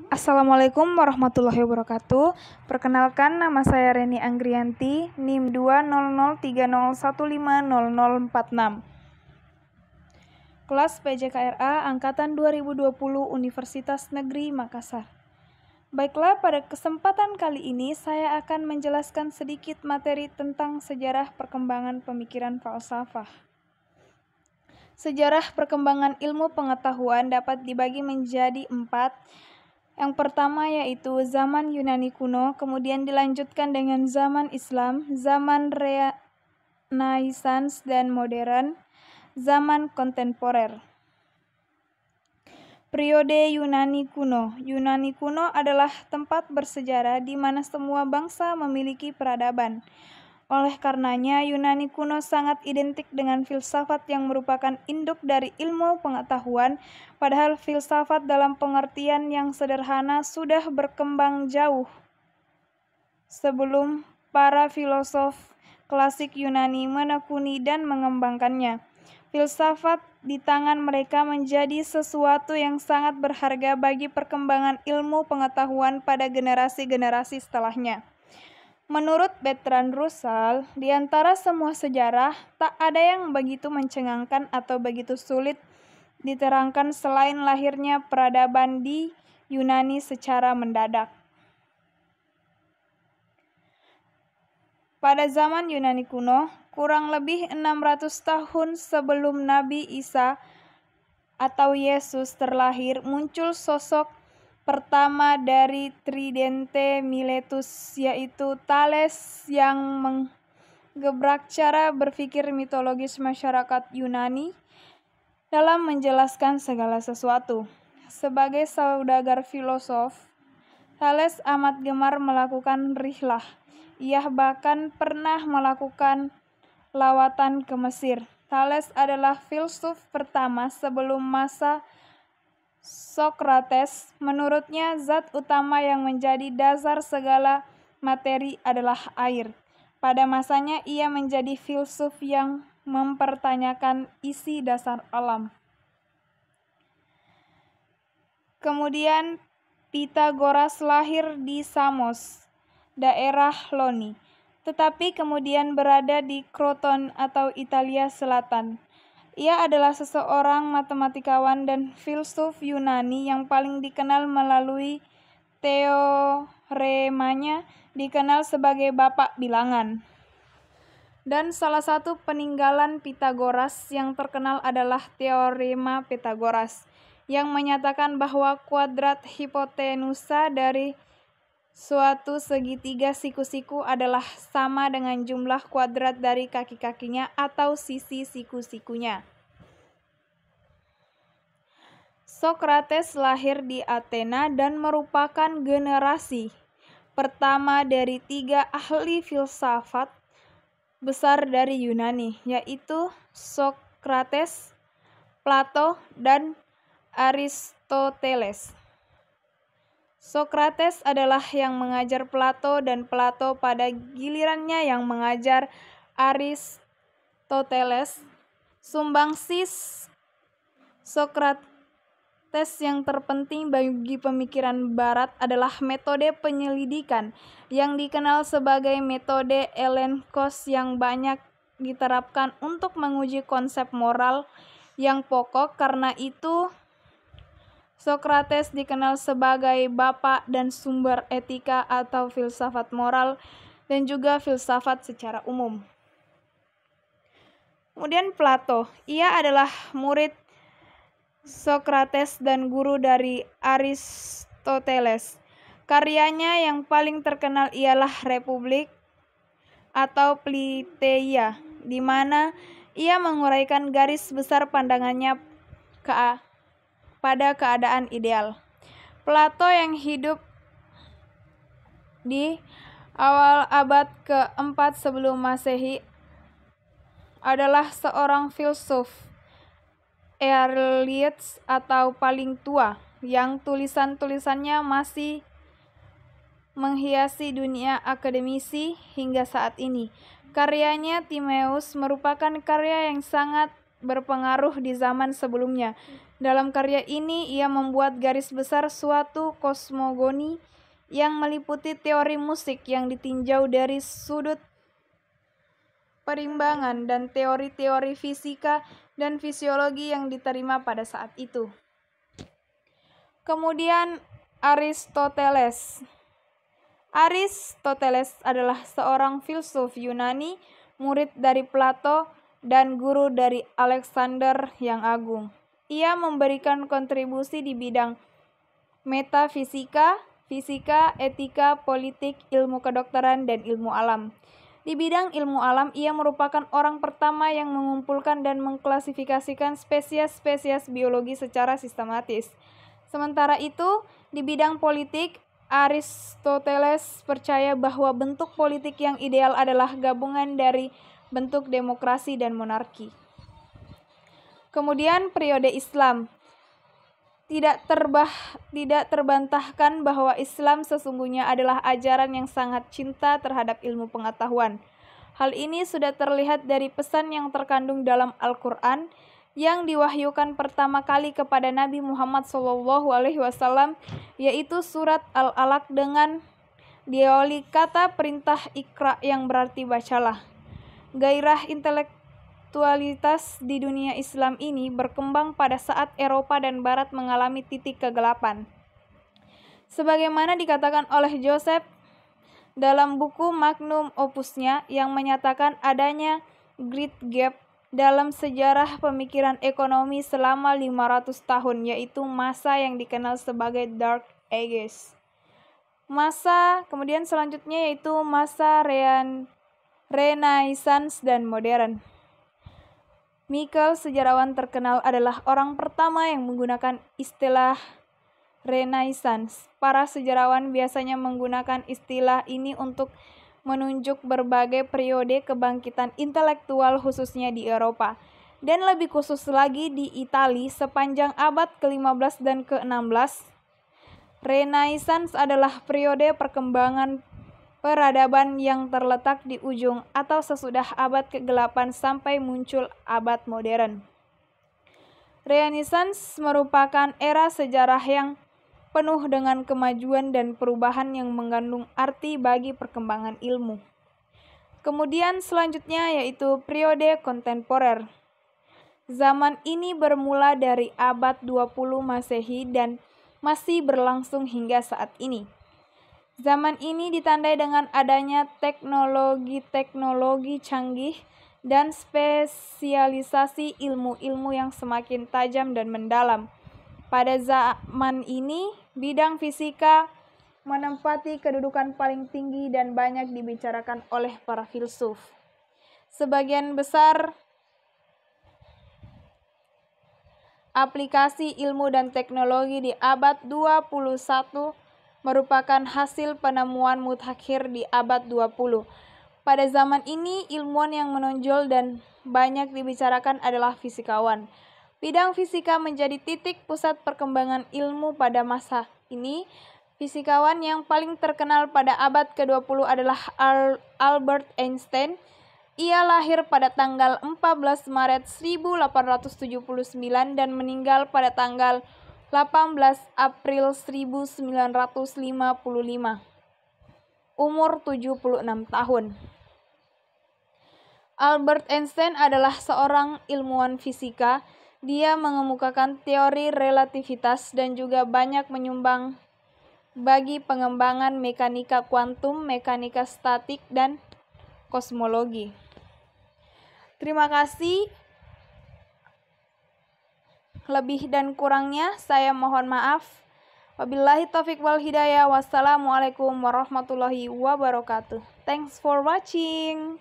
Assalamualaikum warahmatullahi wabarakatuh. Perkenalkan, nama saya Reni Anggrianti, NIM 20030150046. Kelas PJKRA Angkatan 2020 Universitas Negeri Makassar. Baiklah, pada kesempatan kali ini saya akan menjelaskan sedikit materi tentang sejarah perkembangan pemikiran falsafah. Sejarah perkembangan ilmu pengetahuan dapat dibagi menjadi 4. Yang pertama yaitu zaman Yunani kuno, kemudian dilanjutkan dengan zaman Islam, zaman Renaissance dan modern, zaman kontemporer. Periode Yunani kuno. Yunani kuno adalah tempat bersejarah di mana semua bangsa memiliki peradaban. Oleh karenanya, Yunani kuno sangat identik dengan filsafat yang merupakan induk dari ilmu pengetahuan, padahal filsafat dalam pengertian yang sederhana sudah berkembang jauh sebelum para filosof klasik Yunani menekuni dan mengembangkannya. Filsafat di tangan mereka menjadi sesuatu yang sangat berharga bagi perkembangan ilmu pengetahuan pada generasi-generasi setelahnya. Menurut Bertrand Russell, di antara semua sejarah, tak ada yang begitu mencengangkan atau begitu sulit diterangkan selain lahirnya peradaban di Yunani secara mendadak. Pada zaman Yunani kuno, kurang lebih 600 tahun sebelum Nabi Isa atau Yesus terlahir, muncul sosok pertama dari Tridente Miletus, yaitu Thales, yang menggebrak cara berpikir mitologis masyarakat Yunani dalam menjelaskan segala sesuatu. Sebagai saudagar filosof, Thales amat gemar melakukan rihlah. Ia bahkan pernah melakukan lawatan ke Mesir. Thales adalah filsuf pertama sebelum masa Socrates. Menurutnya, zat utama yang menjadi dasar segala materi adalah air. Pada masanya, ia menjadi filsuf yang mempertanyakan isi dasar alam. Kemudian, Pythagoras lahir di Samos, daerah Loni, tetapi kemudian berada di Kroton atau Italia Selatan. Ia adalah seseorang matematikawan dan filsuf Yunani yang paling dikenal melalui teoremanya, dikenal sebagai Bapak Bilangan. Dan salah satu peninggalan Pythagoras yang terkenal adalah teorema Pythagoras, yang menyatakan bahwa kuadrat hipotenusa dari suatu segitiga siku-siku adalah sama dengan jumlah kuadrat dari kaki-kakinya atau sisi siku-sikunya. Socrates lahir di Athena dan merupakan generasi pertama dari 3 ahli filsafat besar dari Yunani, yaitu Socrates, Plato, dan Aristoteles. Socrates adalah yang mengajar Plato dan Plato pada gilirannya yang mengajar Aristoteles. Sumbangsi Socrates yang terpenting bagi pemikiran Barat adalah metode penyelidikan yang dikenal sebagai metode Elenkos, yang banyak diterapkan untuk menguji konsep moral yang pokok. Karena itu, Socrates dikenal sebagai bapak dan sumber etika atau filsafat moral dan juga filsafat secara umum. Kemudian Plato, ia adalah murid Socrates dan guru dari Aristoteles. Karyanya yang paling terkenal ialah Republik atau Pliteia, di mana ia menguraikan garis besar pandangannya pada keadaan ideal. Plato yang hidup di awal abad ke-4 sebelum Masehi adalah seorang filsuf elites atau paling tua, yang tulisan-tulisannya masih menghiasi dunia akademisi hingga saat ini. Karyanya Timaeus merupakan karya yang sangat berpengaruh di zaman sebelumnya. Dalam karya ini, ia membuat garis besar suatu kosmogoni yang meliputi teori musik yang ditinjau dari sudut perimbangan dan teori-teori fisika dan fisiologi yang diterima pada saat itu. Kemudian Aristoteles. Aristoteles adalah seorang filsuf Yunani, murid dari Plato, dan guru dari Alexander yang Agung. Ia memberikan kontribusi di bidang metafisika, fisika, etika, politik, ilmu kedokteran, dan ilmu alam. Di bidang ilmu alam, ia merupakan orang pertama yang mengumpulkan dan mengklasifikasikan spesies-spesies biologi secara sistematis. Sementara itu, di bidang politik, Aristoteles percaya bahwa bentuk politik yang ideal adalah gabungan dari bentuk demokrasi dan monarki. Kemudian periode Islam. Tidak terbantahkan bahwa Islam sesungguhnya adalah ajaran yang sangat cinta terhadap ilmu pengetahuan. Hal ini sudah terlihat dari pesan yang terkandung dalam Al-Quran yang diwahyukan pertama kali kepada Nabi Muhammad SAW, yaitu surat Al-Alaq dengan diawali kata perintah Iqra yang berarti bacalah. Gairah intelektualitas di dunia Islam ini berkembang pada saat Eropa dan Barat mengalami titik kegelapan. Sebagaimana dikatakan oleh Joseph dalam buku magnum opusnya yang menyatakan adanya great gap dalam sejarah pemikiran ekonomi selama 500 tahun, yaitu masa yang dikenal sebagai Dark Ages. Kemudian selanjutnya yaitu masa Renaissance dan modern. Michael, sejarawan terkenal, adalah orang pertama yang menggunakan istilah Renaissance. Para sejarawan biasanya menggunakan istilah ini untuk menunjuk berbagai periode kebangkitan intelektual khususnya di Eropa, dan lebih khusus lagi di Italia sepanjang abad ke-15 dan ke-16. Renaissance adalah periode perkembangan peradaban yang terletak di ujung atau sesudah abad ke-8 sampai muncul abad modern. Renaissance merupakan era sejarah yang penuh dengan kemajuan dan perubahan yang mengandung arti bagi perkembangan ilmu. Kemudian selanjutnya yaitu periode kontemporer. Zaman ini bermula dari abad 20 Masehi dan masih berlangsung hingga saat ini. Zaman ini ditandai dengan adanya teknologi-teknologi canggih dan spesialisasi ilmu-ilmu yang semakin tajam dan mendalam. Pada zaman ini, bidang fisika menempati kedudukan paling tinggi dan banyak dibicarakan oleh para filsuf. Sebagian besar aplikasi ilmu dan teknologi di abad 21 merupakan hasil penemuan mutakhir di abad 20. Pada zaman ini, ilmuwan yang menonjol dan banyak dibicarakan adalah fisikawan. Bidang fisika menjadi titik pusat perkembangan ilmu pada masa ini. Fisikawan yang paling terkenal pada abad ke-20 adalah Albert Einstein. Ia lahir pada tanggal 14 Maret 1879 dan meninggal pada tanggal 18 April 1955. Umur 76 tahun. Albert Einstein adalah seorang ilmuwan fisika. Dia mengemukakan teori relativitas dan juga banyak menyumbang bagi pengembangan mekanika kuantum, mekanika statik, dan kosmologi. Terima kasih. Lebih dan kurangnya saya mohon maaf. Wabillahi taufiq wal hidayah. Wassalamualaikum warahmatullahi wabarakatuh. Thanks for watching.